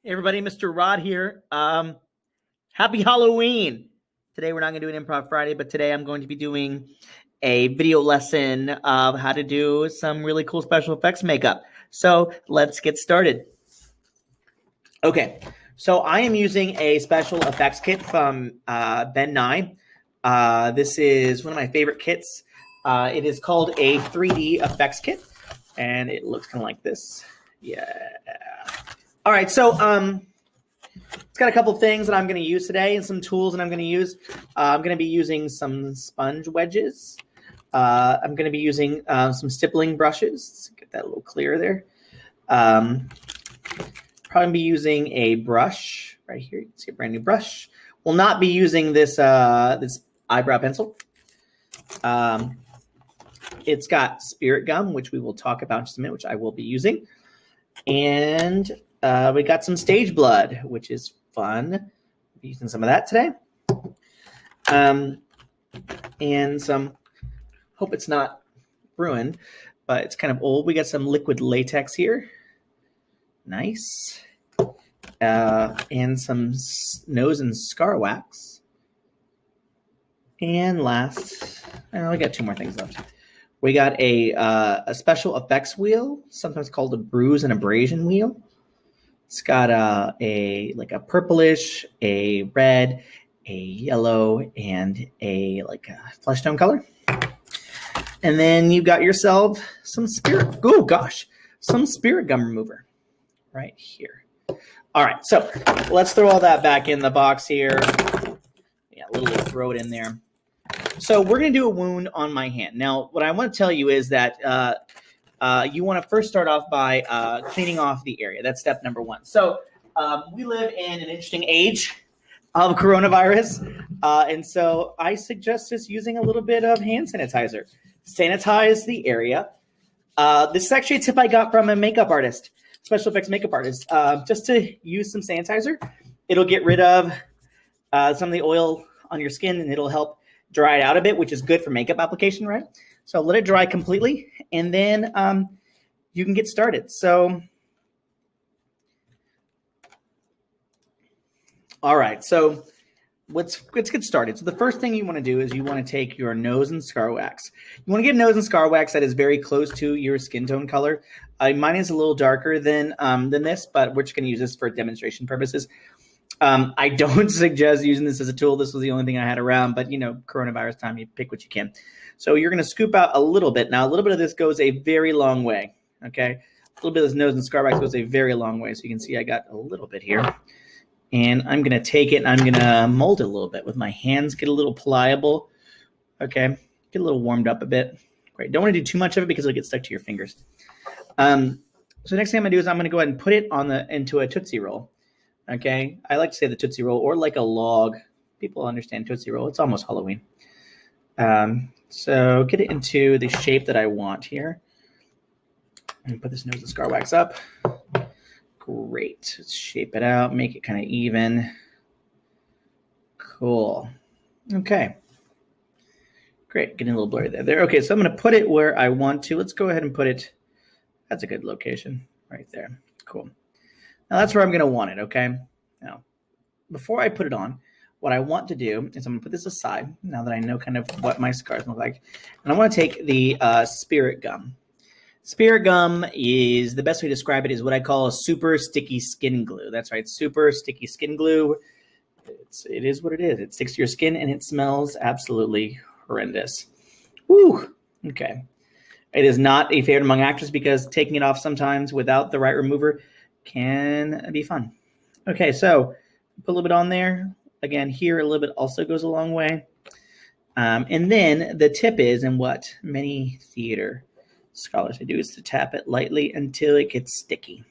Hey everybody, Mr. Rod here. Happy Halloween! Today we're not going to do an Improv Friday, but today I'm going to be doing a video lesson of how to do some really cool special effects makeup. So let's get started. Okay, so I am using a special effects kit from Ben Nye. This is one of my favorite kits. It is called a 3D effects kit, and it looks kind of like this. Yeah. All right, so it's got a couple things that I'm going to use today and some tools that I'm going to use. I'm going to be using some sponge wedges. I'm going to be using some stippling brushes. Let's get that a little clearer there. Probably be using a brush right here. You can see a brand new brush. Will not be using this this eyebrow pencil. It's got spirit gum, which we will talk about in just a minute, which I will be using. And we got some stage blood, which is fun. We'll be using some of that today. And some, hope it's not ruined, but it's kind of old. We got some liquid latex here. Nice. And some nose and scar wax. And last, we got two more things left. We got a special effects wheel, sometimes called a bruise and abrasion wheel. It's got a purplish, a red, a yellow, and a flesh tone color. And then you got yourself some spirit. Oh gosh, some spirit gum remover right here. All right, so let's throw all that back in the box here. Yeah, a little throw it in there. So we're going to do a wound on my hand. Now, what I want to tell you is that you want to first start off by cleaning off the area. That's step number one. So we live in an interesting age of coronavirus. And so I suggest just using a little bit of hand sanitizer. Sanitize the area. This is actually a tip I got from a makeup artist, special effects makeup artist. Just to use some sanitizer. It'll get rid of some of the oil on your skin, and it'll help dry it out a bit, which is good for makeup application, right? So let it dry completely, and then you can get started. So, all right, so let's get started. So the first thing you want to do is you want to take your nose and scar wax. You want to get nose and scar wax that is very close to your skin tone color. Mine is a little darker than this, but we're just going to use this for demonstration purposes. I don't suggest using this as a tool. This was the only thing I had around, but coronavirus time, you pick what you can. So you're going to scoop out a little bit. Now, a little bit of this goes a very long way, okay? A little bit of this nose and scar wax goes a very long way. So you can see I got a little bit here. And I'm going to take it and I'm going to mold it a little bit with my hands, get a little pliable, okay? Get a little warmed up a bit. Great. Don't want to do too much of it because it'll get stuck to your fingers. So next thing I'm going to do is I'm going to go ahead and put it into a Tootsie Roll. Okay, I like to say the Tootsie Roll or like a log. People understand Tootsie Roll. It's almost Halloween. So get it into the shape that I want here. And put this nose and scar wax up. Great. Let's shape it out, make it kind of even. Cool. Okay. Great. Getting a little blurry there. Okay, so I'm going to put it where I want to. Let's go ahead and put it. That's a good location right there. Cool. Now that's where I'm going to want it, okay? Now, before I put it on, what I want to do is I'm going to put this aside now that I know kind of what my scars look like. And I want to take the spirit gum. Spirit gum is, the best way to describe it is what I call a super sticky skin glue. That's right, super sticky skin glue. It is what it is. It sticks to your skin and it smells absolutely horrendous. Woo, okay. It is not a favorite among actors because taking it off sometimes without the right remover can be fun. Okay, so put a little bit on there. Again, here a little bit also goes a long way. And then the tip is, and what many theater scholars do, is to tap it lightly until it gets sticky.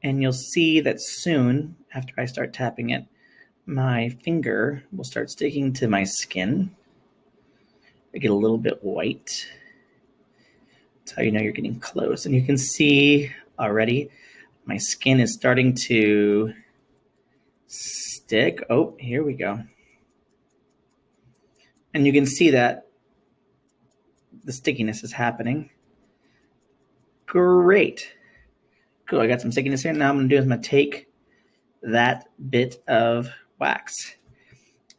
And you'll see that soon, after I start tapping it, my finger will start sticking to my skin. I get a little bit white. That's how you know you're getting close. And you can see already my skin is starting to stick. Oh, here we go. And you can see that the stickiness is happening. Great. Cool, I got some stickiness here. Now I'm gonna do is I'm gonna take that bit of wax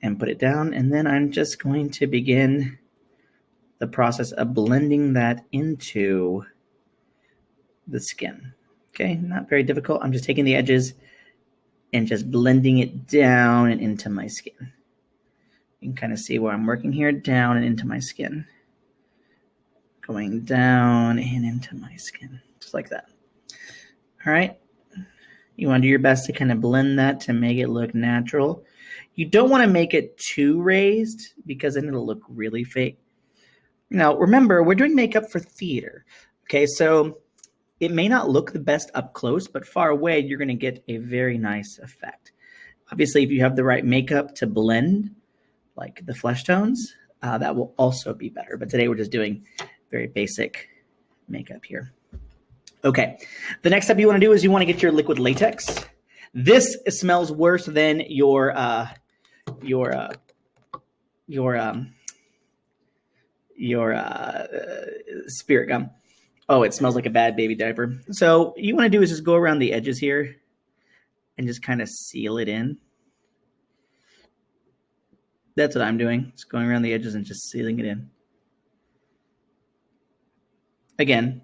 and put it down, and then I'm just going to begin the process of blending that into the skin. Okay, not very difficult. I'm just taking the edges and just blending it down and into my skin. You can kind of see where I'm working here, down and into my skin. Going down and into my skin, just like that. All right. You want to do your best to kind of blend that to make it look natural. You don't want to make it too raised because then it'll look really fake. Now, remember, we're doing makeup for theater. Okay, so it may not look the best up close, but far away, you're going to get a very nice effect. Obviously, if you have the right makeup to blend, like the flesh tones, that will also be better. But today we're just doing very basic makeup here. Okay, the next step you want to do is you want to get your liquid latex. This smells worse than your spirit gum. Oh, it smells like a bad baby diaper. So what you want to do is just go around the edges here and just kind of seal it in. That's what I'm doing. Just going around the edges and just sealing it in. Again,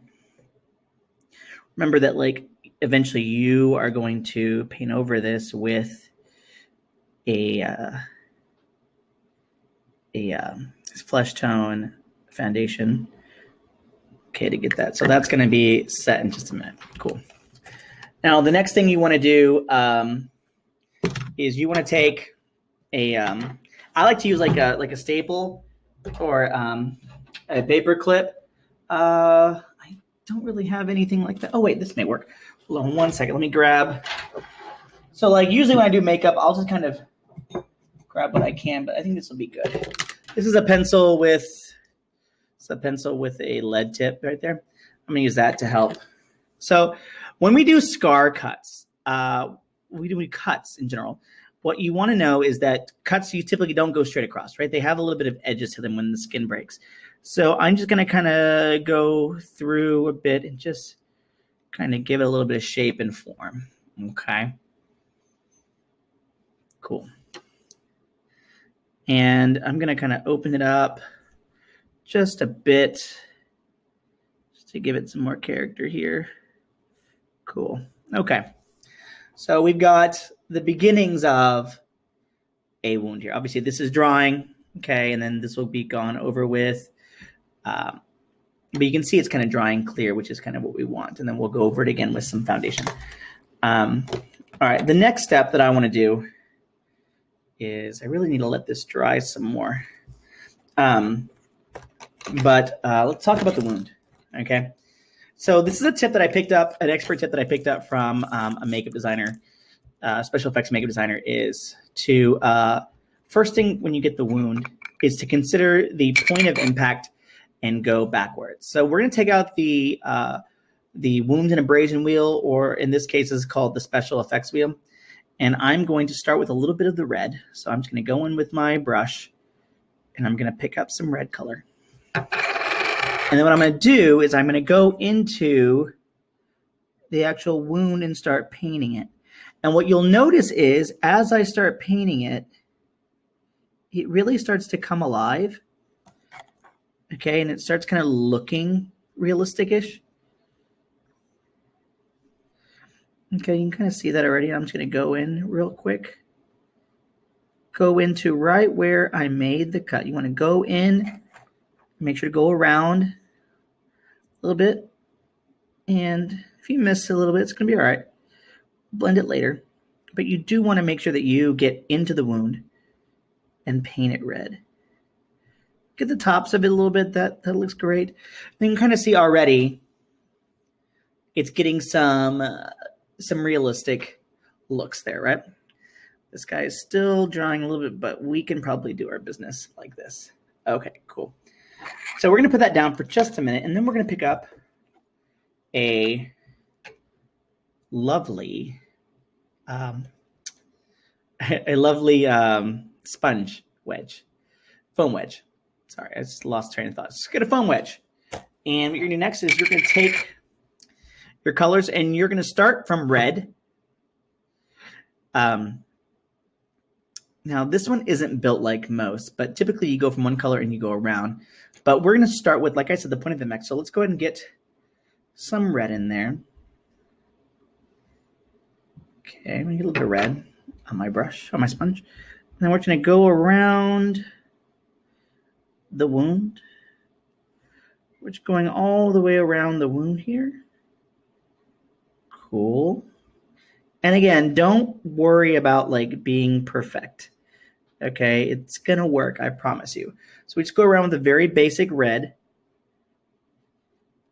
remember that like eventually you are going to paint over this with a flesh tone foundation. Okay, to get that. So that's going to be set in just a minute. Cool. Now, the next thing you want to do is you want to take a, I like to use like a staple or a paper clip. I don't really have anything like that. Oh, wait, this may work. Hold on one second. Let me grab. So like usually when I do makeup, I'll just kind of grab what I can, but I think this will be good. This is a pencil with a lead tip right there. I'm gonna use that to help. So when we do scar cuts, we do cuts in general. What you want to know is that cuts you typically don't go straight across, right? They have a little bit of edges to them when the skin breaks. So I'm just gonna kind of go through a bit and just kind of give it a little bit of shape and form. Okay. Cool. And I'm gonna kind of open it up just a bit, just to give it some more character here. Cool. Okay. So we've got the beginnings of a wound here. Obviously, this is drying, okay, and then this will be gone over with. But you can see it's kind of drying clear, which is kind of what we want. And then we'll go over it again with some foundation. All right, the next step that I want to do is I really need to let this dry some more. But let's talk about the wound, okay? So this is a tip that I picked up, an expert tip that I picked up from a makeup designer, special effects makeup designer, is to, first thing when you get the wound is to consider the point of impact and go backwards. So we're gonna take out the wound and abrasion wheel, or in this case is called the special effects wheel. And I'm going to start with a little bit of the red. So I'm just gonna go in with my brush and I'm gonna pick up some red color. And then what I'm going to do is I'm going to go into the actual wound and start painting it. And what you'll notice is as I start painting it, it really starts to come alive. Okay, and it starts kind of looking realistic-ish. Okay, you can kind of see that already. I'm just going to go in real quick. Go into right where I made the cut. You want to go in, make sure to go around a little bit. And if you miss a little bit, it's going to be all right. Blend it later. But you do want to make sure that you get into the wound and paint it red. Get the tops of it a little bit. That looks great. You can kind of see already it's getting some realistic looks there, right? This guy is still drying a little bit, but we can probably do our business like this. Okay, cool. So we're going to put that down for just a minute, and then we're going to pick up a lovely sponge wedge, foam wedge. Sorry, I just lost train of thought. Just get a foam wedge. And what you're going to do next is you're going to take your colors, and you're going to start from red. Now, this one isn't built like most, but typically you go from one color and you go around. But we're going to start with, like I said, the point of the mix. So let's go ahead and get some red in there. Okay, I'm going to get a little bit of red on my brush, on my sponge. And then we're going to go around the wound. We're just going all the way around the wound here. Cool. And again, don't worry about like being perfect. Okay, it's gonna work, I promise you. So we just go around with a very basic red.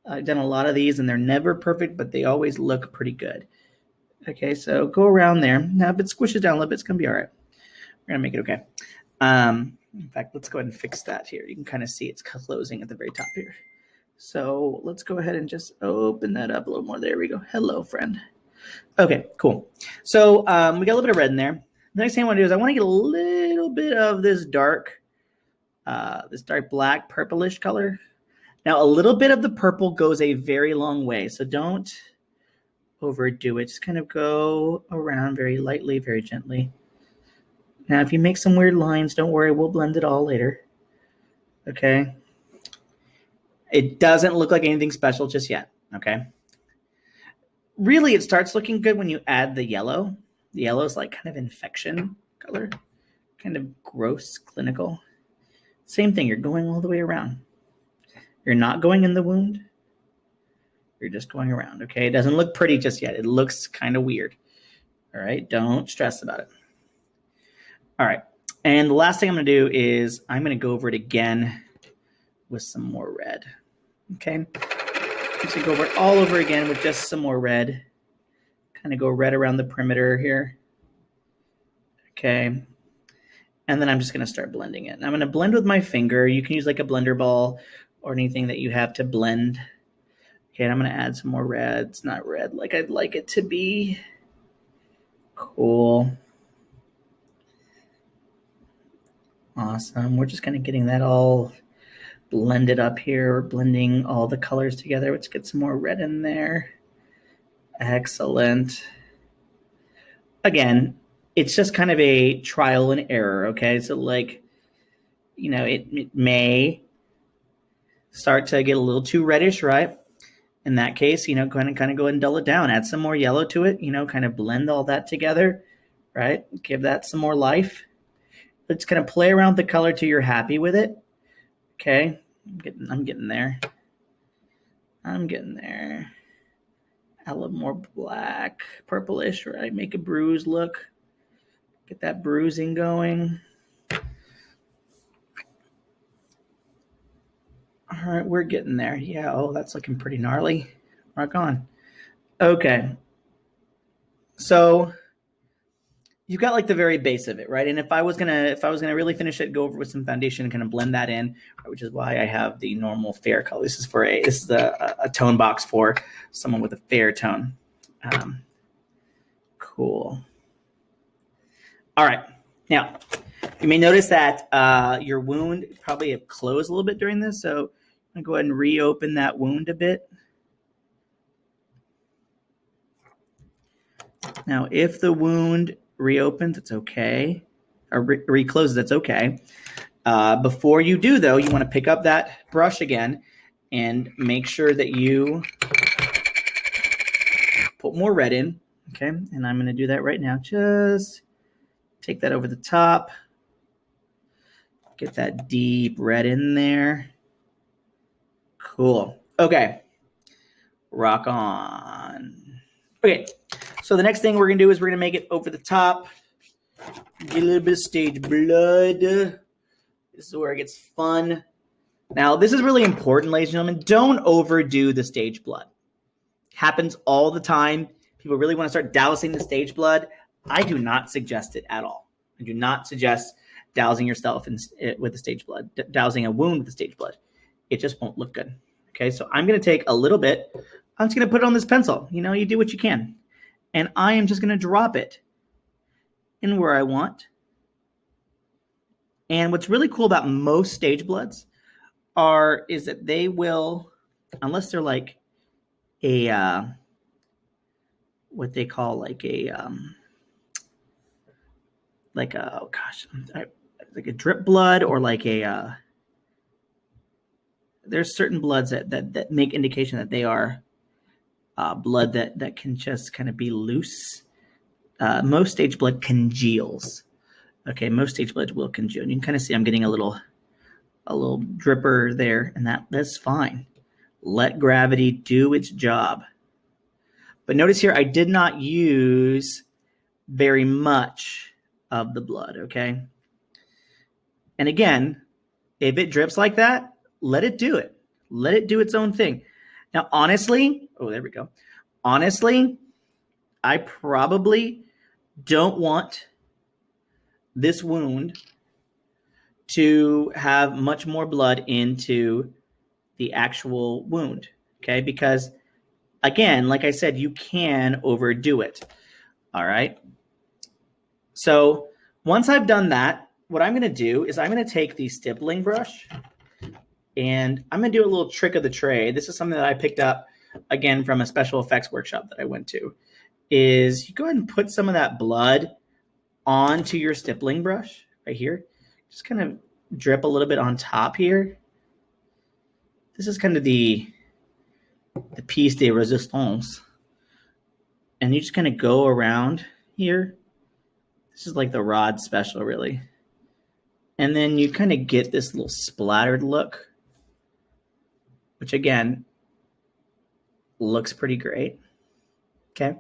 I've done a lot of these and they're never perfect, but they always look pretty good. Okay, so go around there. Now if it squishes down a little bit, it's gonna be all right. We're gonna make it okay. In fact, let's go ahead and fix that here. You can kind of see it's closing at the very top here. So let's go ahead and just open that up a little more. There we go. Hello, friend. Okay, cool. So we got a little bit of red in there. The next thing I want to do is I want to get a little bit of this dark black purplish color. Now, a little bit of the purple goes a very long way, so don't overdo it. Just kind of go around very lightly, very gently. Now, if you make some weird lines, don't worry, we'll blend it all later. Okay? It doesn't look like anything special just yet, okay? Really, it starts looking good when you add the yellow. The yellow is like kind of infection color, kind of gross, clinical. Same thing, you're going all the way around. You're not going in the wound. You're just going around, okay? It doesn't look pretty just yet. It looks kind of weird, all right? Don't stress about it. All right, and the last thing I'm gonna do is I'm gonna go over it again with some more red, okay? I'm just gonna go over it all over again with just some more red. Kind of go red around the perimeter here. Okay. And then I'm just going to start blending it. And I'm going to blend with my finger. You can use like a blender ball or anything that you have to blend. Okay, and I'm going to add some more red. It's not red like I'd like it to be. Cool. Awesome. We're just kind of getting that all blended up here. We're blending all the colors together. Let's get some more red in there. Excellent. Again, it's just kind of a trial and error, okay? So like, you know, it may start to get a little too reddish, right? In that case, you know, kind of go ahead and dull it down. Add some more yellow to it, you know, kind of blend all that together, right? Give that some more life. Let's kind of play around with the color till you're happy with it. Okay, I'm getting there. I'm getting there. A little more black, purplish, right? Make a bruise look. Get that bruising going. All right, we're getting there. Yeah, oh, that's looking pretty gnarly. Rock on. Okay. So you've got like the very base of it, right? And if I was gonna really finish it, go over with some foundation and kind of blend that in, which is why I have the normal fair color. This is a tone box for someone with a fair tone. Cool. All right. Now, you may notice that your wound probably have closed a little bit during this, so I'm gonna go ahead and reopen that wound a bit. Now, if the wound reopens, it's okay, or recloses, that's okay. Before you do, though, you want to pick up that brush again and make sure that you put more red in, okay? And I'm going to do that right now. Just take that over the top. Get that deep red in there. Cool. Okay. Rock on. Okay. So the next thing we're going to do is we're going to make it over the top. Get a little bit of stage blood. This is where it gets fun. Now, this is really important, ladies and gentlemen. Don't overdo the stage blood. Happens all the time. People really want to start dousing the stage blood. I do not suggest it at all. I do not suggest dousing yourself with the stage blood, dousing a wound with the stage blood. It just won't look good. Okay, so I'm going to take a little bit. I'm just going to put it on this pencil. You know, you do what you can. And I am just going to drop it in where I want. And what's really cool about most stage bloods is that they will, unless they're like a what they call like a like a drip blood, or like a there's certain bloods that make indication that they are blood that can just kind of be loose. Most stage blood congeals. Okay, most stage blood will congeal. You can kind of see I'm getting a little dripper there, and that's fine. Let gravity do its job. But notice here, I did not use very much of the blood, okay? And again, if it drips like that, let it do it. Let it do its own thing. Now, honestly, oh, there we go. Honestly, I probably don't want this wound to have much more blood into the actual wound, okay? Because again, like I said, you can overdo it, all right? So once I've done that, what I'm gonna do is I'm gonna take the stippling brush and I'm gonna do a little trick of the trade. This is something that I picked up, again, from a special effects workshop that I went to, is you go ahead and put some of that blood onto your stippling brush right here. Just kind of drip a little bit on top here. This is kind of the piece de resistance. And you just kind of go around here. This is like the rod special, really. And then you kind of get this little splattered look, which again, looks pretty great. Okay.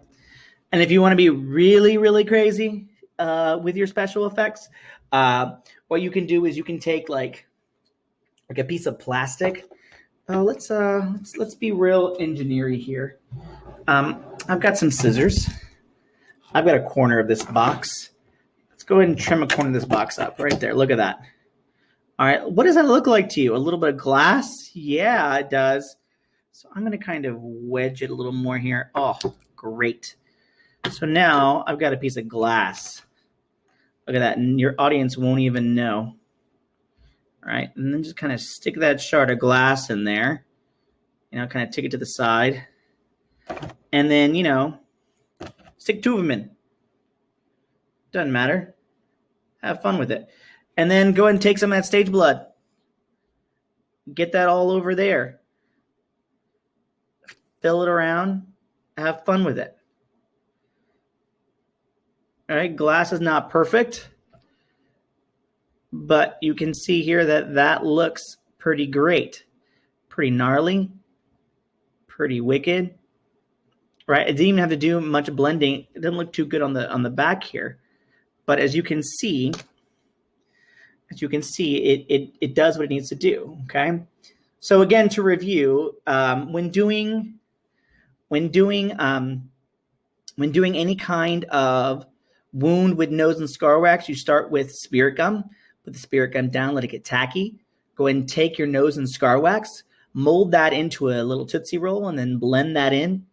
And if you want to be really, really crazy with your special effects, what you can do is you can take like a piece of plastic. Let's be real engineering here. I've got some scissors. I've got a corner of this box. Let's go ahead and trim a corner of this box up right there. Look at that. All right. What does that look like to you? A little bit of glass? Yeah, it does. So I'm going to kind of wedge it a little more here. Oh, great. So now I've got a piece of glass. Look at that. And your audience won't even know. All right. And then just kind of stick that shard of glass in there. You know, kind of take it to the side. And then, you know, stick two of them in. Doesn't matter. Have fun with it. And then go ahead and take some of that stage blood. Get that all over there. Fill it around. Have fun with it. All right, glass is not perfect, but you can see here that looks pretty great. Pretty gnarly. Pretty wicked. Right? It didn't even have to do much blending. It didn't look too good on the back here. But as you can see, it does what it needs to do. Okay. So again, to review, when doing any kind of wound with nose and scar wax, you start with spirit gum. Put the spirit gum down, let it get tacky. Go ahead and take your nose and scar wax, mold that into a little Tootsie Roll, and then blend that in.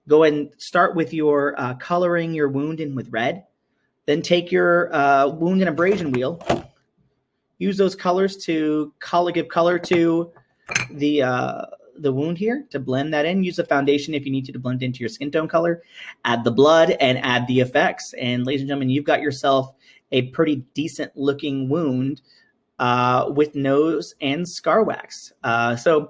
Go ahead and start with your coloring your wound in with red. Then take your wound and abrasion wheel. Use those colors to give color to the wound here to blend that in. Use the foundation if you need to blend into your skin tone color. Add the blood and add the effects. And ladies and gentlemen, you've got yourself a pretty decent looking wound with nose and scar wax. So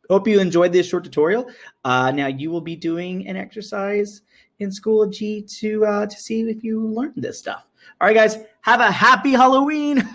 hope you enjoyed this short tutorial. Now you will be doing an exercise in School of G to see if you learned this stuff. All right, guys, have a happy Halloween.